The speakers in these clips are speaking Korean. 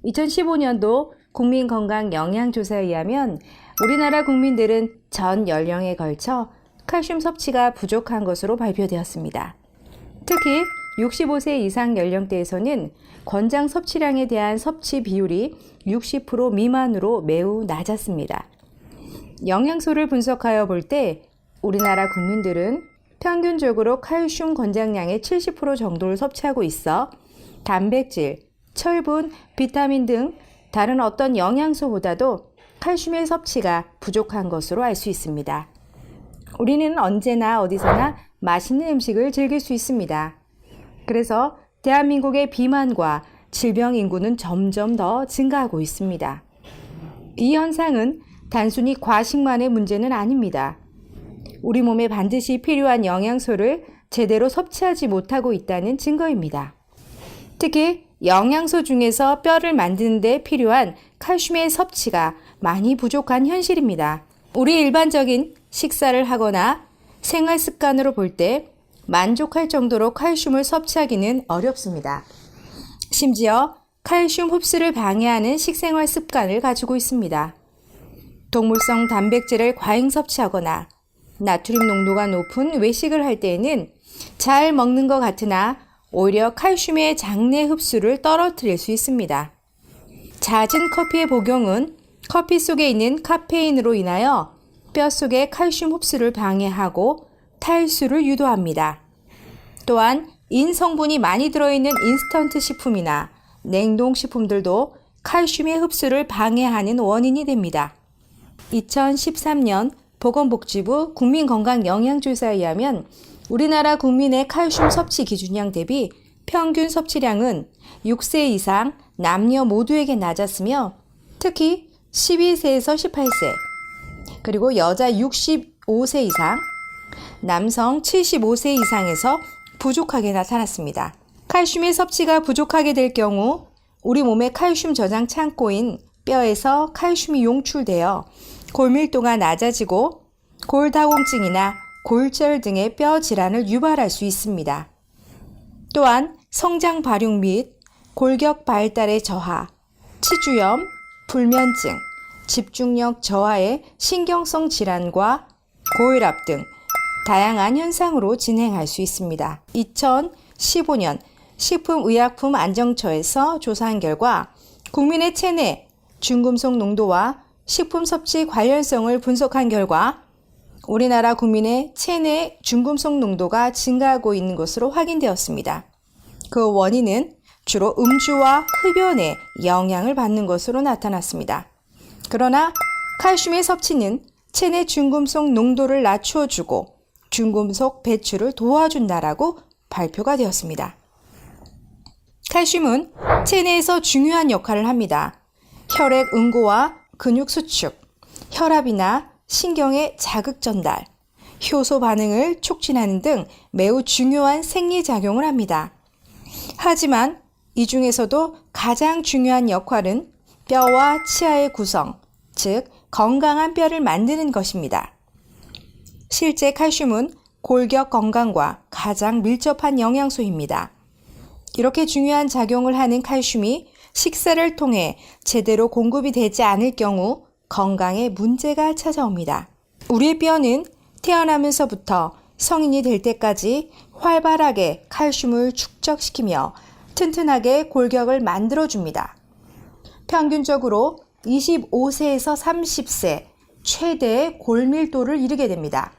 2015년도 국민건강영양조사에 의하면 우리나라 국민들은 전 연령에 걸쳐 칼슘 섭취가 부족한 것으로 발표되었습니다. 특히 65세 이상 연령대에서는 권장 섭취량에 대한 섭취 비율이 60% 미만으로 매우 낮았습니다. 영양소를 분석하여 볼 때 우리나라 국민들은 평균적으로 칼슘 권장량의 70% 정도를 섭취하고 있어 단백질, 철분, 비타민 등 다른 어떤 영양소보다도 칼슘의 섭취가 부족한 것으로 알 수 있습니다. 우리는 언제나 어디서나 맛있는 음식을 즐길 수 있습니다. 그래서 대한민국의 비만과 질병 인구는 점점 더 증가하고 있습니다. 이 현상은 단순히 과식만의 문제는 아닙니다. 우리 몸에 반드시 필요한 영양소를 제대로 섭취하지 못하고 있다는 증거입니다. 특히 영양소 중에서 뼈를 만드는 데 필요한 칼슘의 섭취가 많이 부족한 현실입니다. 우리 일반적인 식사를 하거나 생활 습관으로 볼 때 만족할 정도로 칼슘을 섭취하기는 어렵습니다. 심지어 칼슘 흡수를 방해하는 식생활 습관을 가지고 있습니다. 동물성 단백질을 과잉 섭취하거나 나트륨 농도가 높은 외식을 할 때에는 잘 먹는 것 같으나 오히려 칼슘의 장내 흡수를 떨어뜨릴 수 있습니다. 잦은 커피의 복용은 커피 속에 있는 카페인으로 인하여 뼈 속의 칼슘 흡수를 방해하고 탈수를 유도합니다. 또한 인 성분이 많이 들어있는 인스턴트 식품이나 냉동식품들도 칼슘의 흡수를 방해하는 원인이 됩니다. 2013년 보건복지부 국민건강영양조사에 의하면 우리나라 국민의 칼슘 섭취 기준량 대비 평균 섭취량은 6세 이상 남녀 모두에게 낮았으며 특히 12세에서 18세, 그리고 여자 65세 이상, 남성 75세 이상에서 부족하게 나타났습니다. 칼슘의 섭취가 부족하게 될 경우 우리 몸의 칼슘 저장 창고인 뼈에서 칼슘이 용출되어 골밀도가 낮아지고 골다공증이나 골절 등의 뼈 질환을 유발할 수 있습니다. 또한 성장 발육 및 골격 발달의 저하, 치주염, 불면증, 집중력 저하의 신경성 질환과 고혈압 등 다양한 현상으로 진행할 수 있습니다. 2015년 식품의약품안정처에서 조사한 결과 국민의 체내 중금속 농도와 식품 섭취 관련성을 분석한 결과 우리나라 국민의 체내 중금속 농도가 증가하고 있는 것으로 확인되었습니다. 그 원인은 주로 음주와 흡연에 영향을 받는 것으로 나타났습니다. 그러나 칼슘의 섭취는 체내 중금속 농도를 낮추어주고 중금속 배출을 도와준다라고 발표가 되었습니다. 칼슘은 체내에서 중요한 역할을 합니다. 혈액 응고와 근육 수축, 혈압이나 신경의 자극 전달, 효소 반응을 촉진하는 등 매우 중요한 생리작용을 합니다. 하지만 이 중에서도 가장 중요한 역할은 뼈와 치아의 구성, 즉 건강한 뼈를 만드는 것입니다. 실제 칼슘은 골격 건강과 가장 밀접한 영양소입니다. 이렇게 중요한 작용을 하는 칼슘이 식사를 통해 제대로 공급이 되지 않을 경우 건강에 문제가 찾아옵니다. 우리의 뼈는 태어나면서부터 성인이 될 때까지 활발하게 칼슘을 축적시키며 튼튼하게 골격을 만들어줍니다. 평균적으로 25세에서 30세 최대의 골밀도를 이루게 됩니다.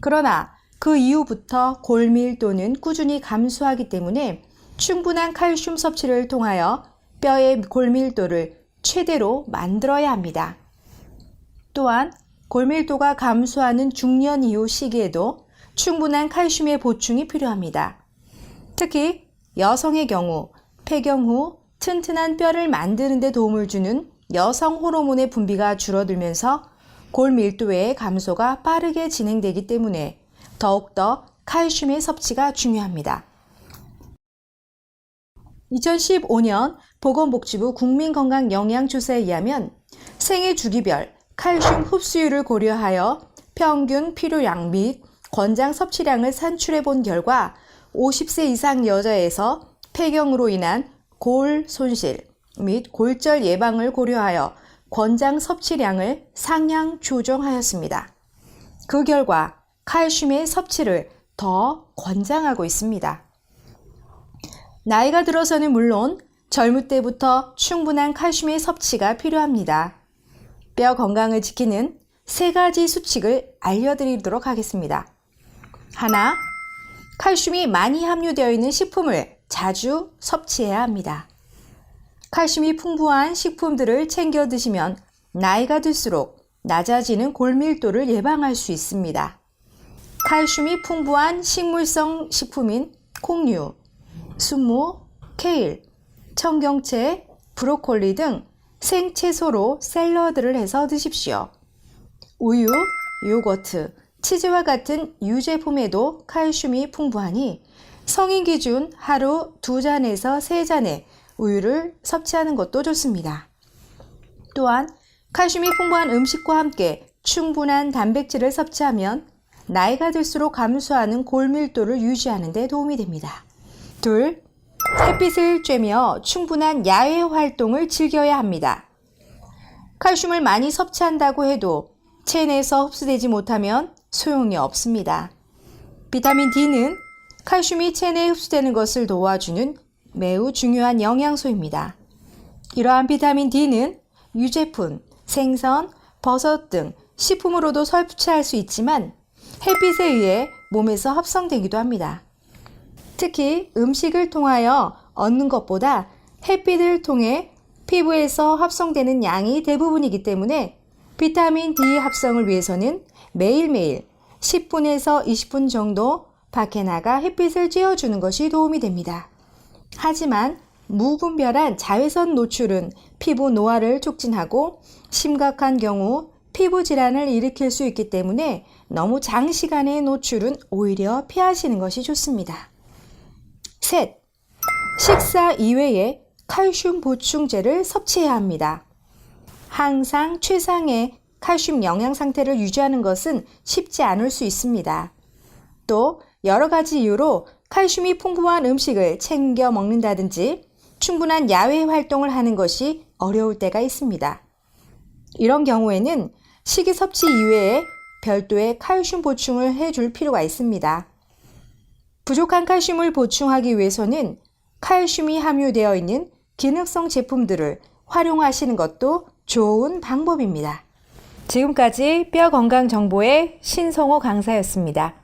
그러나 그 이후부터 골밀도는 꾸준히 감소하기 때문에 충분한 칼슘 섭취를 통하여 뼈의 골밀도를 최대로 만들어야 합니다. 또한 골밀도가 감소하는 중년 이후 시기에도 충분한 칼슘의 보충이 필요합니다. 특히 여성의 경우 폐경 후 튼튼한 뼈를 만드는 데 도움을 주는 여성 호르몬의 분비가 줄어들면서 골밀도의 감소가 빠르게 진행되기 때문에 더욱더 칼슘의 섭취가 중요합니다. 2015년 보건복지부 국민건강영양조사에 의하면 생애 주기별 칼슘 흡수율을 고려하여 평균 필요량 및 권장 섭취량을 산출해 본 결과 50세 이상 여자에서 폐경으로 인한 골 손실, 및 골절 예방을 고려하여 권장 섭취량을 상향 조정하였습니다. 그 결과 칼슘의 섭취를 더 권장하고 있습니다. 나이가 들어서는 물론 젊을 때부터 충분한 칼슘의 섭취가 필요합니다. 뼈 건강을 지키는 3가지 수칙을 알려드리도록 하겠습니다. 하나, 칼슘이 많이 함유되어 있는 식품을 자주 섭취해야 합니다. 칼슘이 풍부한 식품들을 챙겨 드시면 나이가 들수록 낮아지는 골밀도를 예방할 수 있습니다. 칼슘이 풍부한 식물성 식품인 콩류, 순무, 케일, 청경채, 브로콜리 등 생채소로 샐러드를 해서 드십시오. 우유, 요거트, 치즈와 같은 유제품에도 칼슘이 풍부하니 성인 기준 하루 2잔에서 3잔의 우유를 섭취하는 것도 좋습니다. 또한 칼슘이 풍부한 음식과 함께 충분한 단백질을 섭취하면 나이가 들수록 감소하는 골밀도를 유지하는 데 도움이 됩니다. 둘, 햇빛을 쬐며 충분한 야외 활동을 즐겨야 합니다. 칼슘을 많이 섭취한다고 해도 체내에서 흡수되지 못하면 소용이 없습니다. 비타민 D는 칼슘이 체내에 흡수되는 것을 도와주는 매우 중요한 영양소입니다. 이러한 비타민 D는 유제품, 생선, 버섯 등 식품으로도 섭취할 수 있지만 햇빛에 의해 몸에서 합성되기도 합니다. 특히 음식을 통하여 얻는 것보다 햇빛을 통해 피부에서 합성되는 양이 대부분이기 때문에 비타민 D 합성을 위해서는 매일매일 10분에서 20분 정도 밖에 나가 햇빛을 쬐어주는 것이 도움이 됩니다. 하지만 무분별한 자외선 노출은 피부 노화를 촉진하고 심각한 경우 피부 질환을 일으킬 수 있기 때문에 너무 장시간의 노출은 오히려 피하시는 것이 좋습니다. 셋, 식사 이외에 칼슘 보충제를 섭취해야 합니다. 항상 최상의 칼슘 영양 상태를 유지하는 것은 쉽지 않을 수 있습니다. 또 여러 가지 이유로 칼슘이 풍부한 음식을 챙겨 먹는다든지 충분한 야외 활동을 하는 것이 어려울 때가 있습니다. 이런 경우에는 식이 섭취 이외에 별도의 칼슘 보충을 해줄 필요가 있습니다. 부족한 칼슘을 보충하기 위해서는 칼슘이 함유되어 있는 기능성 제품들을 활용하시는 것도 좋은 방법입니다. 지금까지 뼈 건강 정보의 신성호 강사였습니다.